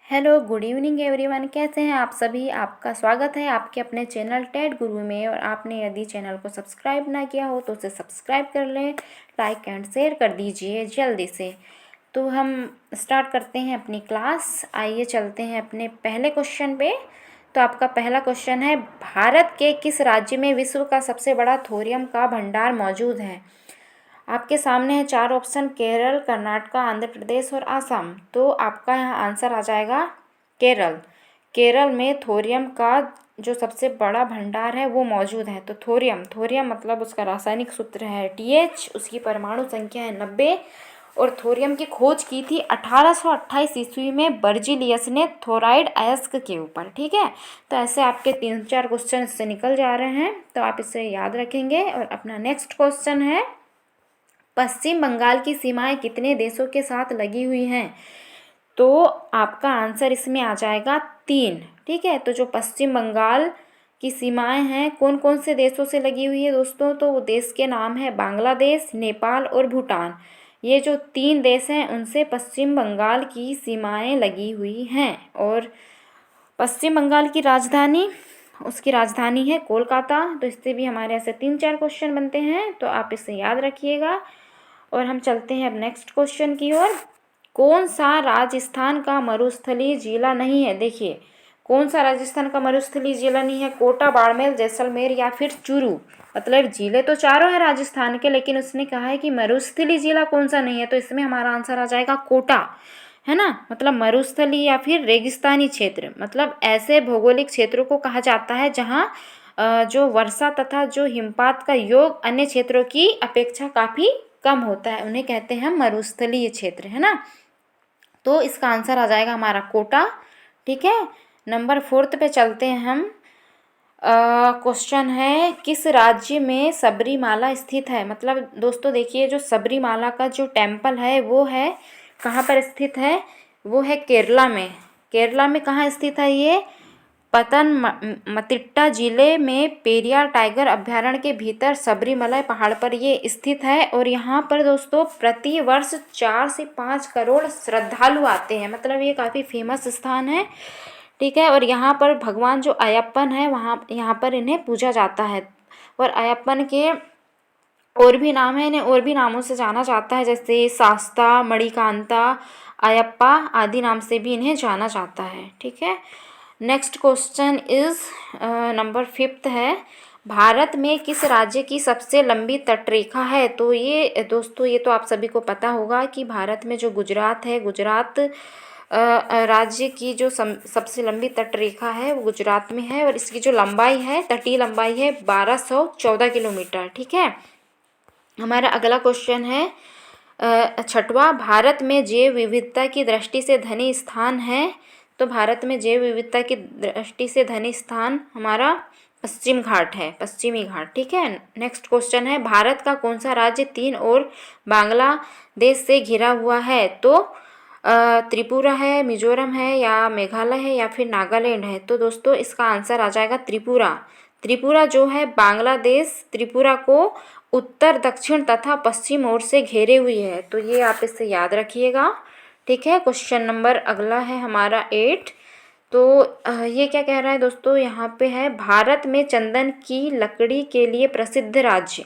Hello, good evening everyone. कैसे हैं आप सभी। आपका स्वागत है आपके अपने चैनल टेड गुरु में। और आपने यदि चैनल को सब्सक्राइब ना किया हो तो उसे सब्सक्राइब कर लें, लाइक एंड शेयर कर दीजिए जल्दी से। तो हम स्टार्ट करते हैं अपनी क्लास। आइए चलते हैं अपने पहले क्वेश्चन पे। तो आपका पहला क्वेश्चन है, भारत के किस राज्य में विश्व का सबसे बड़ा थोरियम का भंडार मौजूद है। आपके सामने है 4 ऑप्शन, केरल, कर्नाटक, आंध्र प्रदेश और आसाम। तो आपका यहाँ आंसर आ जाएगा केरल। केरल में थोरियम का जो सबसे बड़ा भंडार है वो मौजूद है। तो थोरियम मतलब उसका रासायनिक सूत्र है TH, उसकी परमाणु संख्या है 90। और थोरियम की खोज की थी 1828 ईस्वी में बर्जिलियस ने थोराइड अयस्क के ऊपर। ठीक है, तो ऐसे आपके 3-4 क्वेश्चन इससे निकल जा रहे हैं, तो आप इसे याद रखेंगे। और अपना नेक्स्ट क्वेश्चन है, पश्चिम बंगाल की सीमाएं कितने देशों के साथ लगी हुई हैं। तो आपका आंसर इसमें आ जाएगा 3। ठीक है, तो जो पश्चिम बंगाल की सीमाएं हैं कौन कौन से देशों से लगी हुई है दोस्तों, तो वो देश के नाम है बांग्लादेश, नेपाल और भूटान। ये जो 3 देश हैं उनसे पश्चिम बंगाल की सीमाएं लगी हुई हैं। और पश्चिम बंगाल की राजधानी, उसकी राजधानी है कोलकाता। तो इससे भी हमारे ऐसे 3-4 क्वेश्चन बनते हैं, तो आप इसे याद रखिएगा। और हम चलते हैं अब नेक्स्ट क्वेश्चन की ओर। कौन सा राजस्थान का मरुस्थलीय जिला नहीं है। देखिए, कौन सा राजस्थान का मरुस्थलीय जिला नहीं है। कोटा, बाड़मेर, जैसलमेर या फिर चूरू। मतलब जिले तो चारों हैं राजस्थान के, लेकिन उसने कहा है कि मरुस्थलीय जिला कौन सा नहीं है। तो इसमें हमारा आंसर आ जाएगा कोटा, है ना। मतलब मरुस्थलीय या फिर रेगिस्तानी क्षेत्र, मतलब ऐसे भौगोलिक क्षेत्रों को कहा जाता है जहाँ जो वर्षा तथा जो हिमपात का योग अन्य क्षेत्रों की अपेक्षा काफ़ी कम होता है, उन्हें कहते हैं मरुस्थलीय क्षेत्र, है ना। तो इसका आंसर आ जाएगा हमारा कोटा। ठीक है, नंबर 4 पे चलते हैं हम। क्वेश्चन है, किस राज्य में सबरीमाला स्थित है। मतलब दोस्तों देखिए, जो सबरीमाला का जो टेम्पल है वो है कहाँ पर स्थित है, वो है केरला में। केरला में कहाँ स्थित है ये, पतनमतिट्टा जिले में पेरियार टाइगर अभ्यारण्य के भीतर सबरीमला पहाड़ पर ये स्थित है। और यहाँ पर दोस्तों प्रति वर्ष 4 से 5 करोड़ श्रद्धालु आते हैं। मतलब ये काफ़ी फेमस स्थान है। ठीक है, और यहाँ पर भगवान जो अयप्पन है वहाँ यहाँ पर इन्हें पूजा जाता है। और अयप्पन के और भी नाम है, इन्हें और भी नामों से जाना जाता है, जैसे शास्ता, मणिकांता, अयप्पा आदि नाम से भी इन्हें जाना जाता है। ठीक है, नेक्स्ट क्वेश्चन इज नंबर 5 है, भारत में किस राज्य की सबसे लंबी तटरेखा है। तो ये दोस्तों, ये तो आप सभी को पता होगा कि भारत में जो गुजरात है, गुजरात राज्य की जो सबसे लंबी तटरेखा है वो गुजरात में है। और इसकी जो लंबाई है, तटीय लंबाई है 1214 किलोमीटर। ठीक है, हमारा अगला क्वेश्चन है 6वां, भारत में जैव विविधता की दृष्टि से धनी स्थान है। तो भारत में जैव विविधता की दृष्टि से धनी स्थान हमारा पश्चिम घाट है, पश्चिमी घाट। ठीक है, नेक्स्ट क्वेश्चन है, भारत का कौन सा राज्य 3 और बांग्लादेश से घिरा हुआ है। तो त्रिपुरा है, मिजोरम है या मेघालय है या फिर नागालैंड है। तो दोस्तों इसका आंसर आ जाएगा त्रिपुरा। त्रिपुरा जो है बांग्लादेश त्रिपुरा को उत्तर, दक्षिण तथा पश्चिम ओर से घेरे हुई है। तो ये आप इससे याद रखिएगा। ठीक है, क्वेश्चन नंबर अगला है हमारा 8। तो ये क्या कह रहा है दोस्तों, यहाँ पे है, भारत में चंदन की लकड़ी के लिए प्रसिद्ध राज्य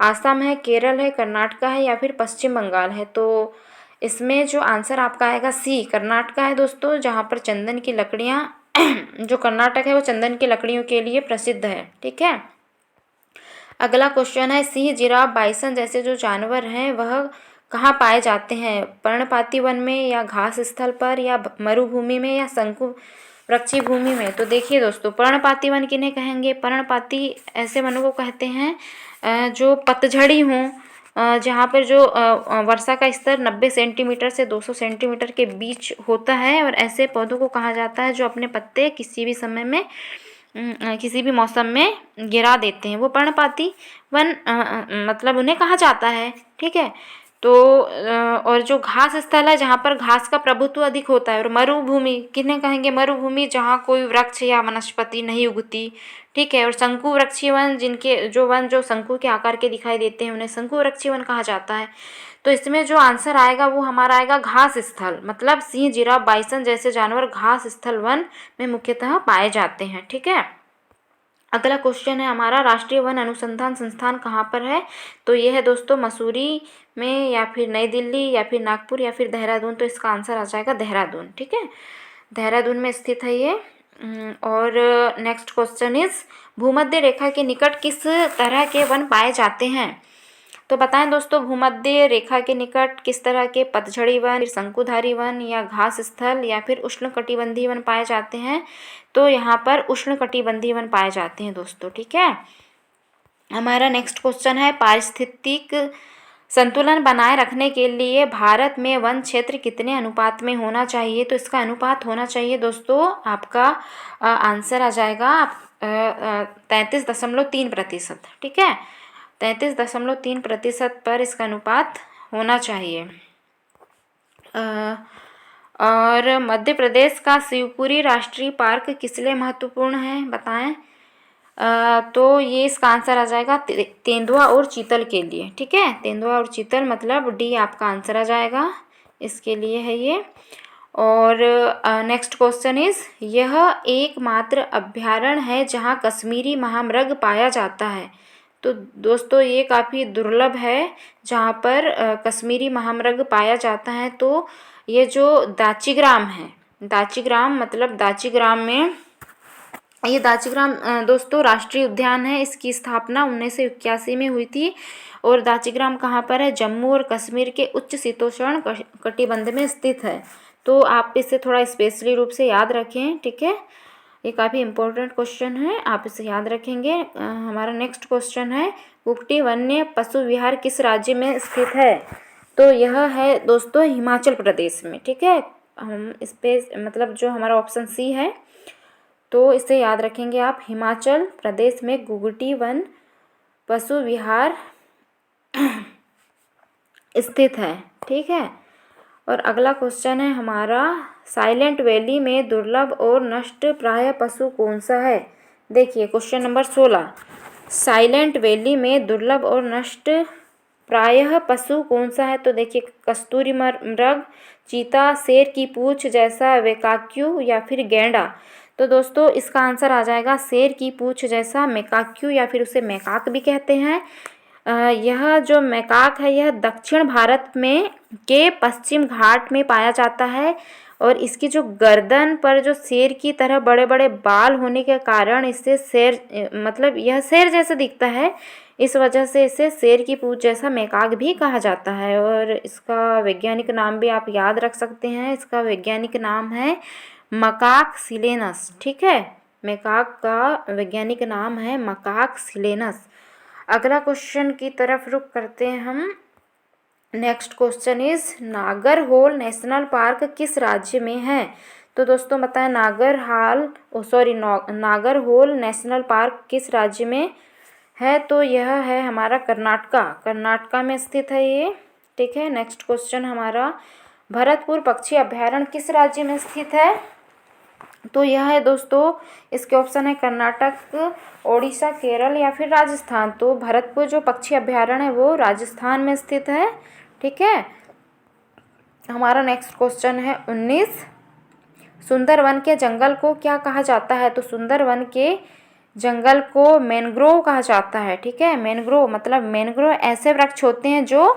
आसाम है, केरल है, कर्नाटक है या फिर पश्चिम बंगाल है। तो इसमें जो आंसर आपका आएगा C, कर्नाटक है दोस्तों, जहाँ पर चंदन की लकड़ियाँ जो कर्नाटक है वो चंदन की लकड़ियों के लिए प्रसिद्ध है। ठीक है, अगला क्वेश्चन है, सिंह, जिराफ, बाइसन जैसे जो जानवर हैं वह कहाँ पाए जाते हैं। पर्णपाती वन में या घास स्थल पर या मरुभूमि में या शंकु वृक्षी भूमि में। तो देखिए दोस्तों, पर्णपाती वन किन्हें कहेंगे। पर्णपाती ऐसे वनों को कहते हैं जो पतझड़ी हों, जहाँ पर जो वर्षा का स्तर 90 सेंटीमीटर से 200 सेंटीमीटर के बीच होता है। और ऐसे पौधों को कहा जाता है जो अपने पत्ते किसी भी समय में किसी भी मौसम में गिरा देते हैं, वो पर्णपाती वन मतलब उन्हें कहा जाता है। ठीक है, तो और जो घास स्थल है जहाँ पर घास का प्रभुत्व अधिक होता है। और मरुभूमि किन्हें कहेंगे, मरुभूमि जहाँ कोई वृक्ष या वनस्पति नहीं उगती। ठीक है, और शंकु वृक्षीय वन, जिनके जो वन जो शंकु के आकार के दिखाई देते हैं उन्हें शंकु वृक्षीय वन कहा जाता है। तो इसमें जो आंसर आएगा वो हमारा आएगा घास स्थल, मतलब सिंह, जिराफ, बाइसन जैसे जानवर घास स्थल वन में मुख्यतः पाए जाते हैं। ठीक है। अगला क्वेश्चन है हमारा, राष्ट्रीय वन अनुसंधान संस्थान कहाँ पर है? तो ये है दोस्तों मसूरी में, या फिर नई दिल्ली, या फिर नागपुर, या फिर देहरादून। तो इसका आंसर आ जाएगा देहरादून। ठीक है, देहरादून में स्थित है ये। और नेक्स्ट क्वेश्चन इज, भूमध्य रेखा के निकट किस तरह के वन पाए जाते हैं? तो बताएं दोस्तों, भूमध्य रेखा के निकट किस तरह के पतझड़ी वन, शंकुधारी वन, या घास स्थल, या फिर उष्णकटिबंधीय वन पाए जाते हैं? तो यहाँ पर उष्णकटिबंधीय वन पाए जाते हैं दोस्तों। ठीक है। हमारा नेक्स्ट क्वेश्चन है, पारिस्थितिक संतुलन बनाए रखने के लिए भारत में वन क्षेत्र कितने अनुपात में होना चाहिए? तो इसका अनुपात होना चाहिए दोस्तों, आपका आंसर आ जाएगा 33.3%। ठीक है, 33.3% पर इसका अनुपात होना चाहिए। और मध्य प्रदेश का शिवपुरी राष्ट्रीय पार्क किस लिए महत्वपूर्ण है, बताएं? तो ये इसका आंसर आ जाएगा तेंदुआ और चीतल के लिए। ठीक है, तेंदुआ और चीतल, मतलब डी आपका आंसर आ जाएगा, इसके लिए है ये। और नेक्स्ट क्वेश्चन इज, यह एकमात्र अभ्यारण्य है जहाँ कश्मीरी महामृग पाया जाता है? तो दोस्तों ये काफ़ी दुर्लभ है जहाँ पर कश्मीरी महामृग पाया जाता है। तो ये जो दाचीग्राम है, दाचीग्राम मतलब दाचीग्राम में, ये दाचीग्राम दोस्तों राष्ट्रीय उद्यान है। इसकी स्थापना 1981 में हुई थी। और दाचीग्राम कहाँ पर है? जम्मू और कश्मीर के उच्च शीतोष्ण कटिबंध में स्थित है। तो आप इसे थोड़ा स्पेशली रूप से याद रखें। ठीक है, ये काफ़ी इंपॉर्टेंट क्वेश्चन है, आप इसे याद रखेंगे। हमारा नेक्स्ट क्वेश्चन है, कुक्कुटी वन्य पशु विहार किस राज्य में स्थित है? तो यह है दोस्तों हिमाचल प्रदेश में। ठीक है, हम इस पे मतलब जो हमारा ऑप्शन सी है, तो इसे याद रखेंगे आप, हिमाचल प्रदेश में कुक्कुटी वन पशु विहार स्थित है। ठीक है। और अगला क्वेश्चन है हमारा, साइलेंट वैली में दुर्लभ और नष्ट प्राय पशु कौन सा है? देखिए क्वेश्चन नंबर 16, साइलेंट वैली में दुर्लभ और नष्ट प्रायः पशु कौन सा है? तो देखिए कस्तूरी मृग, चीता, शेर की पूंछ जैसा वेकाक्यू, या फिर गैंडा। तो दोस्तों इसका आंसर आ जाएगा शेर की पूंछ जैसा मेकाक्यू, या फिर उसे मैकाक भी कहते हैं। यह जो मैकाक है यह दक्षिण भारत में के पश्चिम घाट में पाया जाता है। और इसकी जो गर्दन पर जो शेर की तरह बड़े बड़े बाल होने के कारण इसे शेर मतलब यह शेर जैसा दिखता है, इस वजह से इसे शेर की पूंछ जैसा मैकाक भी कहा जाता है। और इसका वैज्ञानिक नाम भी आप याद रख सकते हैं, इसका वैज्ञानिक नाम है मकाक सिलेनस। ठीक है, मैकाक का वैज्ञानिक नाम है मकाक सिलेनस। अगला क्वेश्चन की तरफ रुख करते हैं हम। Next question is, Nagarhole national park किस राज्य में है? तो दोस्तों बताएं, नागरहोल नेशनल पार्क किस राज्य में है? तो यह है हमारा कर्नाटका में स्थित है ये। ठीक है। नेक्स्ट क्वेश्चन हमारा, भरतपुर पक्षी अभ्यारण्य किस राज्य में स्थित है? तो यह है दोस्तों, इसके ऑप्शन है कर्नाटक, ओडिशा, केरल, या फिर राजस्थान। तो भरतपुर जो पक्षी अभ्यारण्य है वो राजस्थान में स्थित है। ठीक है। हमारा नेक्स्ट क्वेश्चन है 19, सुंदरवन के जंगल को क्या कहा जाता है? तो सुंदरवन के जंगल को मैनग्रोव कहा जाता है। ठीक है, मैनग्रोव मतलब मैनग्रोव ऐसे वृक्ष होते हैं जो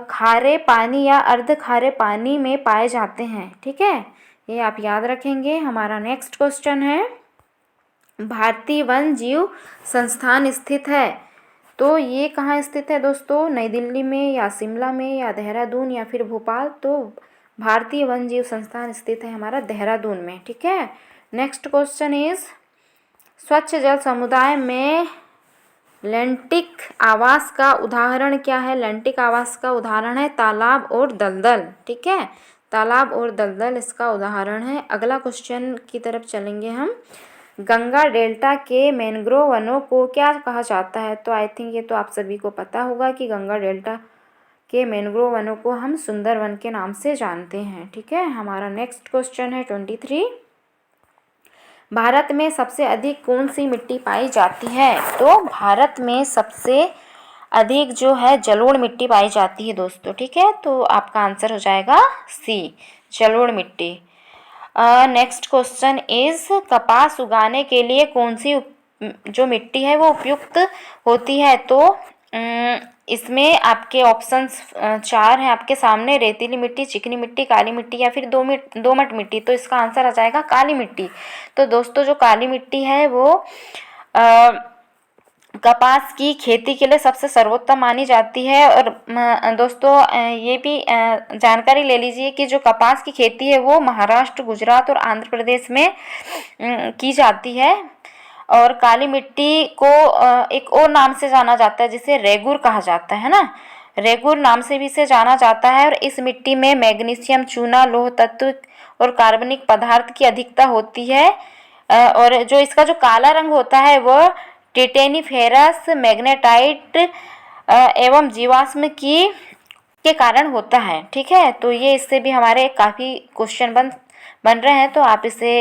खारे पानी या अर्ध खारे पानी में पाए जाते हैं। ठीक है, ये आप याद रखेंगे। हमारा नेक्स्ट क्वेश्चन है, भारतीय वन जीव संस्थान स्थित है। तो ये कहाँ स्थित है दोस्तों? नई दिल्ली में, या शिमला में, या देहरादून, या फिर भोपाल। तो भारतीय वन जीव संस्थान स्थित है हमारा देहरादून में। ठीक है। नेक्स्ट क्वेश्चन इज, स्वच्छ जल समुदाय में लैंटिक आवास का उदाहरण क्या है? लैंटिक आवास का उदाहरण है तालाब और दलदल। ठीक है, तालाब और दलदल इसका उदाहरण है। अगला क्वेश्चन की तरफ चलेंगे हम, गंगा डेल्टा के मैंग्रोव वनों को क्या कहा जाता है? तो आई थिंक ये तो आप सभी को पता होगा कि गंगा डेल्टा के मैंग्रोव वनों को हम सुंदरवन के नाम से जानते हैं। ठीक है। हमारा नेक्स्ट क्वेश्चन है 23, भारत में सबसे अधिक कौन सी मिट्टी पाई जाती है? तो भारत में सबसे अधिक जो है जलोढ़ मिट्टी पाई जाती है दोस्तों। ठीक है, तो आपका आंसर हो जाएगा सी, जलोढ़ मिट्टी। नेक्स्ट क्वेश्चन इज कपास उगाने के लिए कौन सी जो मिट्टी है वो उपयुक्त होती है? तो इसमें आपके ऑप्शंस 4 हैं आपके सामने, रेतीली मिट्टी, चिकनी मिट्टी, काली मिट्टी या फिर दोमट मिट्टी। तो इसका आंसर आ जाएगा काली मिट्टी। तो दोस्तों जो काली मिट्टी है वो कपास की खेती के लिए सबसे सर्वोत्तम मानी जाती है। और दोस्तों ये भी जानकारी ले लीजिए कि जो कपास की खेती है वो महाराष्ट्र, गुजरात और आंध्र प्रदेश में की जाती है। और काली मिट्टी को एक और नाम से जाना जाता है जिसे रेगुर कहा जाता है ना, रेगुर नाम से भी इसे जाना जाता है। और इस मिट्टी में मैग्नीशियम, चूना, लौह तत्व और कार्बनिक पदार्थ की अधिकता होती है। और जो इसका जो काला रंग होता है वह टिटेनिफेरस, मैग्नेटाइट एवं जीवाश्म की के कारण होता है। ठीक है, तो ये इससे भी हमारे काफ़ी क्वेश्चन बन रहे हैं, तो आप इसे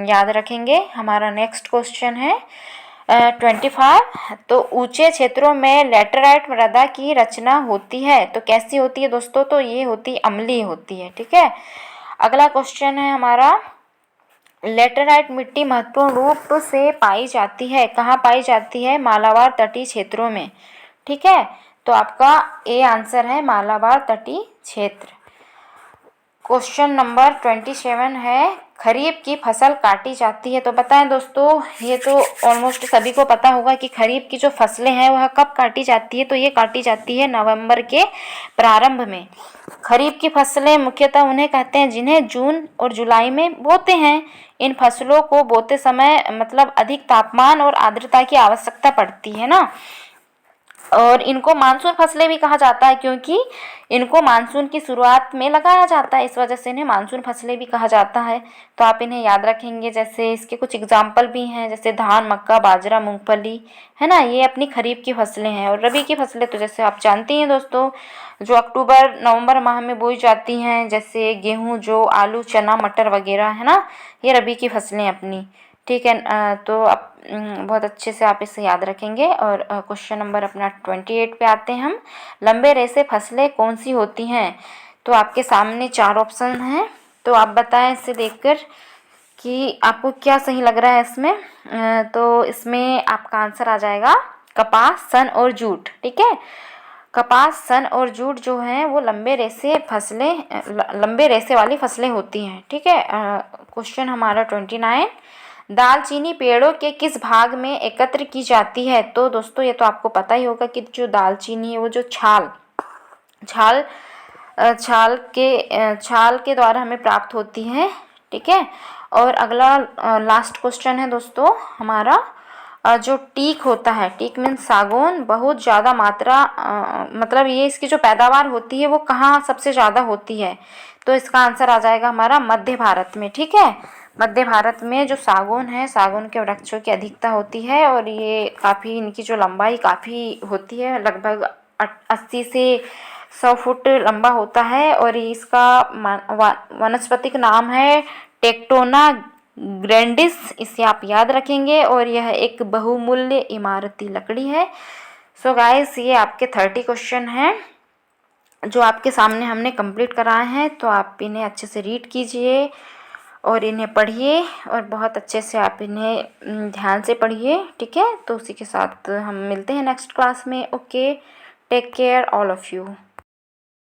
याद रखेंगे। हमारा नेक्स्ट क्वेश्चन है 25। तो ऊंचे क्षेत्रों में लैटेराइट मृदा की रचना होती है, तो कैसी होती है दोस्तों? तो ये होती अम्लीय होती है। ठीक है, अगला क्वेश्चन है हमारा, लैटेराइट मिट्टी महत्वपूर्ण रूप से पाई जाती है, कहाँ पाई जाती है? मालाबार तटीय क्षेत्रों में। ठीक है, तो आपका ए आंसर है मालाबार तटीय क्षेत्र। क्वेश्चन नंबर 27 है, खरीफ की फसल काटी जाती है। तो बताएं दोस्तों, ये तो ऑलमोस्ट सभी को पता होगा कि खरीफ की जो फसलें हैं वह कब काटी जाती है? तो ये काटी जाती है नवंबर के प्रारंभ में। खरीफ की फसलें मुख्यतः उन्हें कहते हैं जिन्हें जून और जुलाई में बोते हैं। इन फसलों को बोते समय मतलब अधिक तापमान और आर्द्रता की आवश्यकता पड़ती है ना। और इनको मानसून फसलें भी कहा जाता है क्योंकि इनको मानसून की शुरुआत में लगाया जाता है, इस वजह से इन्हें मानसून फसलें भी कहा जाता है। तो आप इन्हें याद रखेंगे। जैसे इसके कुछ एग्जाम्पल भी हैं, जैसे धान, मक्का, बाजरा, मूंगफली, है ना, ये अपनी खरीफ की फसलें हैं। और रबी की फसलें तो जैसे आप जानती हैं दोस्तों, जो अक्टूबर नवंबर माह में बोई जाती हैं, जैसे गेहूँ, जौ, आलू, चना, मटर वगैरह, है ना, ये रबी की फसलें अपनी। ठीक है, तो आप बहुत अच्छे से आप इसे याद रखेंगे। और क्वेश्चन नंबर अपना 28 पे आते हैं हम, लंबे रेशे फसलें कौन सी होती हैं? तो आपके सामने 4 ऑप्शन हैं, तो आप बताएं इससे देखकर कि आपको क्या सही लग रहा है इसमें। तो इसमें आपका आंसर आ जाएगा कपास, सन और जूट। ठीक है, कपास, सन और जूट जो हैं वो लंबे रेशे वाली फसलें होती हैं। ठीक है, क्वेश्चन हमारा 29, दालचीनी पेड़ों के किस भाग में एकत्र की जाती है? तो दोस्तों ये तो आपको पता ही होगा कि जो दालचीनी है वो जो छाल के द्वारा हमें प्राप्त होती है। ठीक है, और अगला लास्ट क्वेश्चन है दोस्तों हमारा, जो टीक होता है, टीक मीन्स सागौन, बहुत ज़्यादा मात्रा मतलब ये इसकी जो पैदावार होती है वो कहाँ सबसे ज़्यादा होती है? तो इसका आंसर आ जाएगा हमारा मध्य भारत में। ठीक है, मध्य भारत में जो सागौन है, सागौन के वृक्षों की अधिकता होती है। और ये काफ़ी, इनकी जो लंबाई काफ़ी होती है, लगभग 80 से 100 फुट लंबा होता है। और इसका वनस्पतिक नाम है टेक्टोना ग्रैंडिस, इसे आप याद रखेंगे। और यह एक बहुमूल्य इमारती लकड़ी है। सो गाइस, ये आपके 30 क्वेश्चन हैं जो आपके सामने हमने कंप्लीट कराए हैं। तो आप इन्हें अच्छे से रीड कीजिए और इन्हें पढ़िए, और बहुत अच्छे से आप इन्हें ध्यान से पढ़िए। ठीक है, तो उसी के साथ हम मिलते हैं नेक्स्ट क्लास में। Okay, take care all of you.